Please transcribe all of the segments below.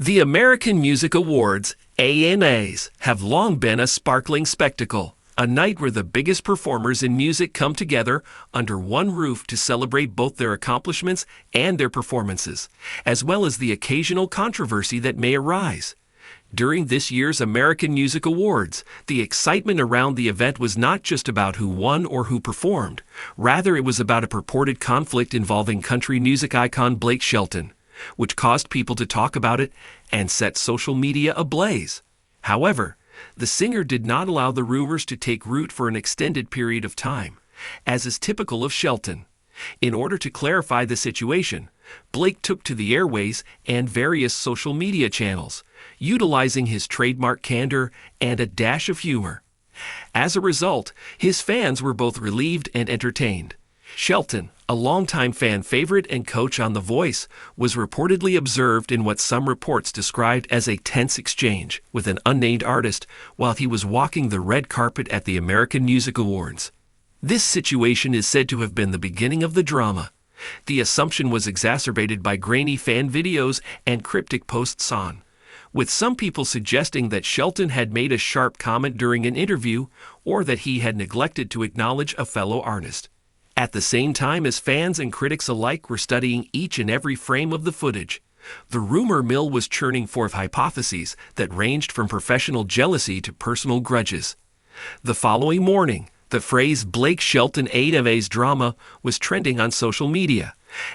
The American Music Awards, AMAs, have long been a sparkling spectacle, a night where the biggest performers in music come together under one roof to celebrate both their accomplishments and their performances, as well as the occasional controversy that may arise. During this year's American Music Awards, the excitement around the event was not just about who won or who performed. Rather, it was about a purported conflict involving country music icon Blake Shelton, which caused people to talk about it and set social media ablaze. However, the singer did not allow the rumors to take root for an extended period of time, as is typical of Shelton. In order to clarify the situation, Blake took to the airways and various social media channels, utilizing his trademark candor and a dash of humor. As a result, his fans were both relieved and entertained. Shelton, a longtime fan favorite and coach on The Voice, was reportedly observed in what some reports described as a tense exchange with an unnamed artist while he was walking the red carpet at the American Music Awards. This situation is said to have been the beginning of the drama. The assumption was exacerbated by grainy fan videos and cryptic posts on, with some people suggesting that Shelton had made a sharp comment during an interview or that he had neglected to acknowledge a fellow artist. At the same time as fans and critics alike were studying each and every frame of the footage, the rumor mill was churning forth hypotheses that ranged from professional jealousy to personal grudges. The following morning, the phrase Blake Shelton AMAs drama was trending on social media,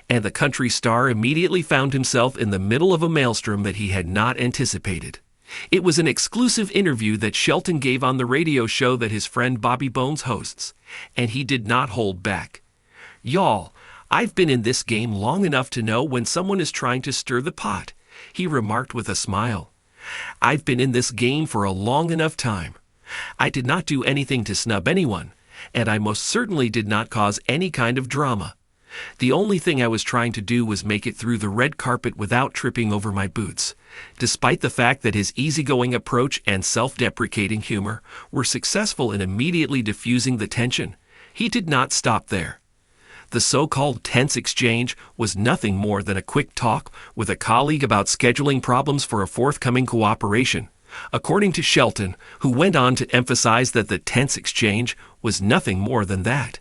and the country star immediately found himself in the middle of a maelstrom that he had not anticipated. It was an exclusive interview that Shelton gave on the radio show that his friend Bobby Bones hosts, and he did not hold back. "Y'all, I've been in this game long enough to know when someone is trying to stir the pot," he remarked with a smile. "I've been in this game for a long enough time. I did not do anything to snub anyone, and I most certainly did not cause any kind of drama. The only thing I was trying to do was make it through the red carpet without tripping over my boots." Despite the fact that his easygoing approach and self-deprecating humor were successful in immediately diffusing the tension, he did not stop there. The so-called tense exchange was nothing more than a quick talk with a colleague about scheduling problems for a forthcoming cooperation, according to Shelton, who went on to emphasize that the tense exchange was nothing more than that.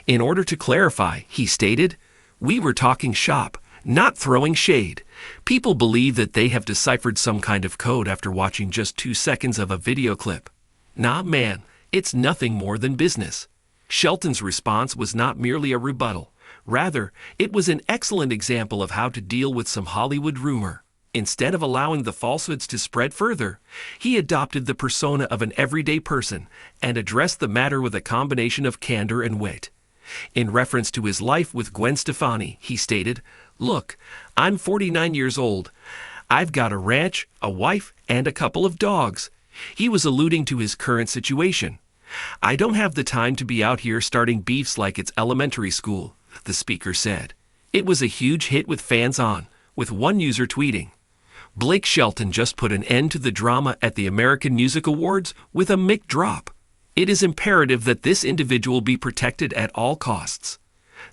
In order to clarify, he stated, "We were talking shop, not throwing shade. People believe that they have deciphered some kind of code after watching just 2 seconds of a video clip. Nah, man, it's nothing more than business." Shelton's response was not merely a rebuttal. Rather, it was an excellent example of how to deal with some Hollywood rumor. Instead of allowing the falsehoods to spread further, he adopted the persona of an everyday person and addressed the matter with a combination of candor and wit. In reference to his life with Gwen Stefani, he stated, "Look, I'm 49 years old. I've got a ranch, a wife, and a couple of dogs." He was alluding to his current situation. "I don't have the time to be out here starting beefs like it's elementary school," the speaker said. It was a huge hit with fans on, with one user tweeting, "Blake Shelton just put an end to the drama at the American Music Awards with a mic drop. It is imperative that this individual be protected at all costs.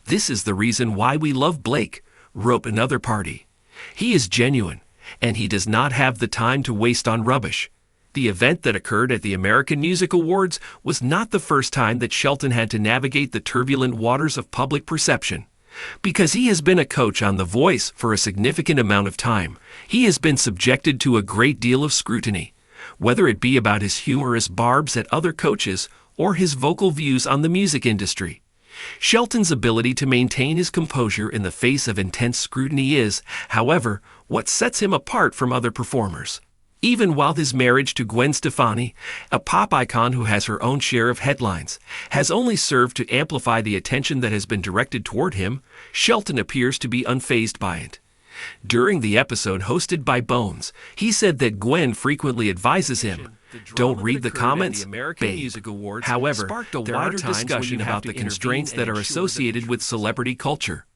This is the reason why we love Blake," wrote another party. "He is genuine, and he does not have the time to waste on rubbish." The event that occurred at the American Music Awards was not the first time that Shelton had to navigate the turbulent waters of public perception. Because he has been a coach on The Voice for a significant amount of time, he has been subjected to a great deal of scrutiny, whether it be about his humorous barbs at other coaches or his vocal views on the music industry. Shelton's ability to maintain his composure in the face of intense scrutiny is, however, what sets him apart from other performers. Even while his marriage to Gwen Stefani, a pop icon who has her own share of headlines, has only served to amplify the attention that has been directed toward him, Shelton appears to be unfazed by it. During the episode hosted by Bones, he said that Gwen frequently advises him, "Don't read the comments, babe." However, there are discussion about the constraints that are associated with celebrity culture.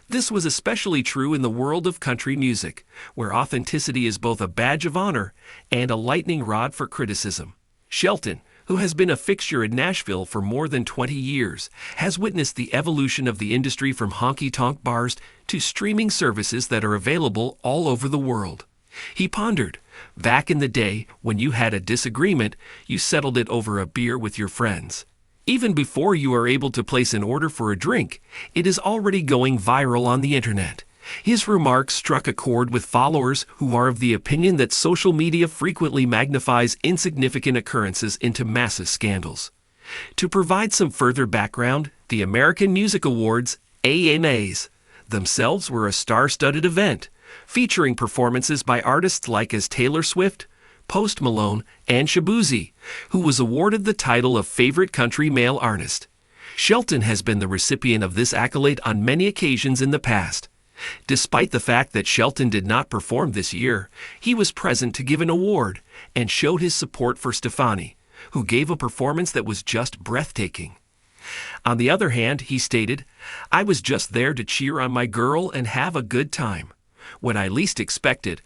This was especially true in the world of country music, where authenticity is both a badge of honor and a lightning rod for criticism. Shelton, who has been a fixture in Nashville for more than 20 years, has witnessed the evolution of the industry from honky-tonk bars to streaming services that are available all over the world. He pondered, back in the day when you had a disagreement, you settled it over a beer with your friends. Even before you are able to place an order for a drink, it is already going viral on the internet. His remarks struck a chord with followers who are of the opinion that social media frequently magnifies insignificant occurrences into massive scandals. To provide some further background, the American Music Awards, AMAs, themselves were a star-studded event, featuring performances by artists like as Taylor Swift, Post Malone, and Shabuzi, who was awarded the title of Favorite Country Male Artist. Shelton has been the recipient of this accolade on many occasions in the past. Despite the fact that Shelton did not perform this year, he was present to give an award and showed his support for Stefani, who gave a performance that was just breathtaking. On the other hand, he stated, "I was just there to cheer on my girl and have a good time. When I least expect it,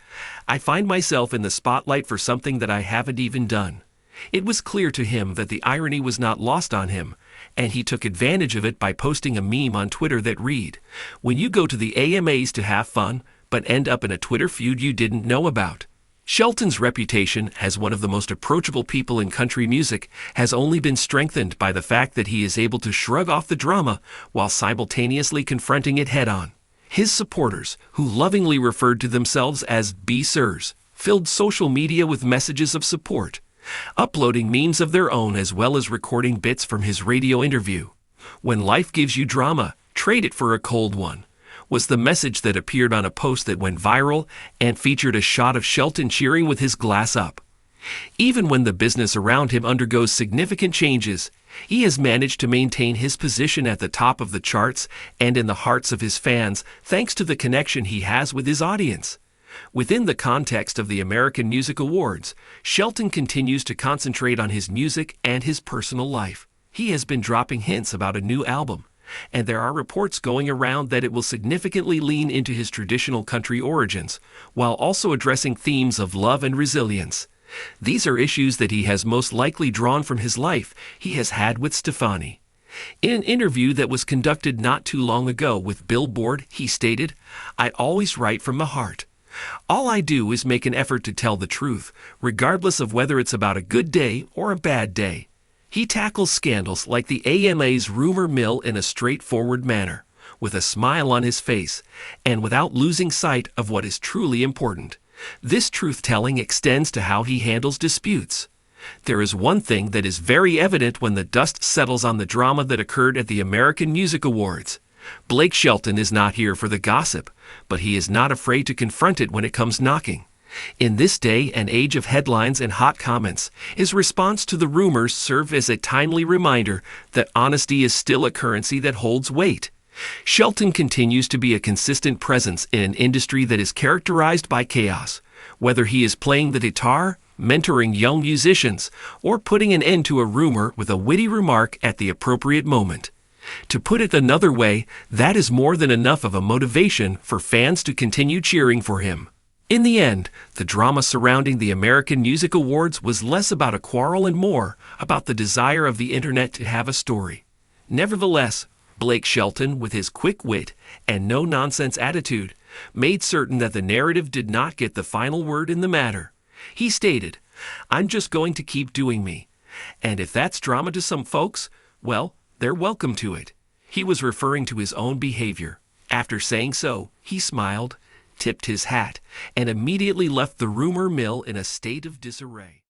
I find myself in the spotlight for something that I haven't even done." It was clear to him that the irony was not lost on him, and he took advantage of it by posting a meme on Twitter that read, "When you go to the AMAs to have fun, but end up in a Twitter feud you didn't know about." Shelton's reputation as one of the most approachable people in country music has only been strengthened by the fact that he is able to shrug off the drama while simultaneously confronting it head-on. His supporters, who lovingly referred to themselves as B-Sirs, filled social media with messages of support, uploading memes of their own as well as recording bits from his radio interview. "When life gives you drama, trade it for a cold one," was the message that appeared on a post that went viral and featured a shot of Shelton cheering with his glass up. Even when the business around him undergoes significant changes, he has managed to maintain his position at the top of the charts and in the hearts of his fans thanks to the connection he has with his audience. Within the context of the American Music Awards, Shelton continues to concentrate on his music and his personal life. He has been dropping hints about a new album, and there are reports going around that it will significantly lean into his traditional country origins, while also addressing themes of love and resilience. These are issues that he has most likely drawn from his life he has had with Stefani. In an interview that was conducted not too long ago with Billboard, he stated, "I always write from the heart. All I do is make an effort to tell the truth, regardless of whether it's about a good day or a bad day." He tackles scandals like the AMA's rumor mill in a straightforward manner, with a smile on his face, and without losing sight of what is truly important. This truth-telling extends to how he handles disputes. There is one thing that is very evident when the dust settles on the drama that occurred at the American Music Awards. Blake Shelton is not here for the gossip, but he is not afraid to confront it when it comes knocking. In this day and age of headlines and hot comments, his response to the rumors served as a timely reminder that honesty is still a currency that holds weight. Shelton continues to be a consistent presence in an industry that is characterized by chaos, whether he is playing the guitar, mentoring young musicians, or putting an end to a rumor with a witty remark at the appropriate moment. To put it another way, that is more than enough of a motivation for fans to continue cheering for him. In the end, the drama surrounding the American Music Awards was less about a quarrel and more about the desire of the internet to have a story. Nevertheless, Blake Shelton, with his quick wit and no-nonsense attitude, made certain that the narrative did not get the final word in the matter. He stated, "I'm just going to keep doing me. And if that's drama to some folks, well, they're welcome to it." He was referring to his own behavior. After saying so, he smiled, tipped his hat, and immediately left the rumor mill in a state of disarray.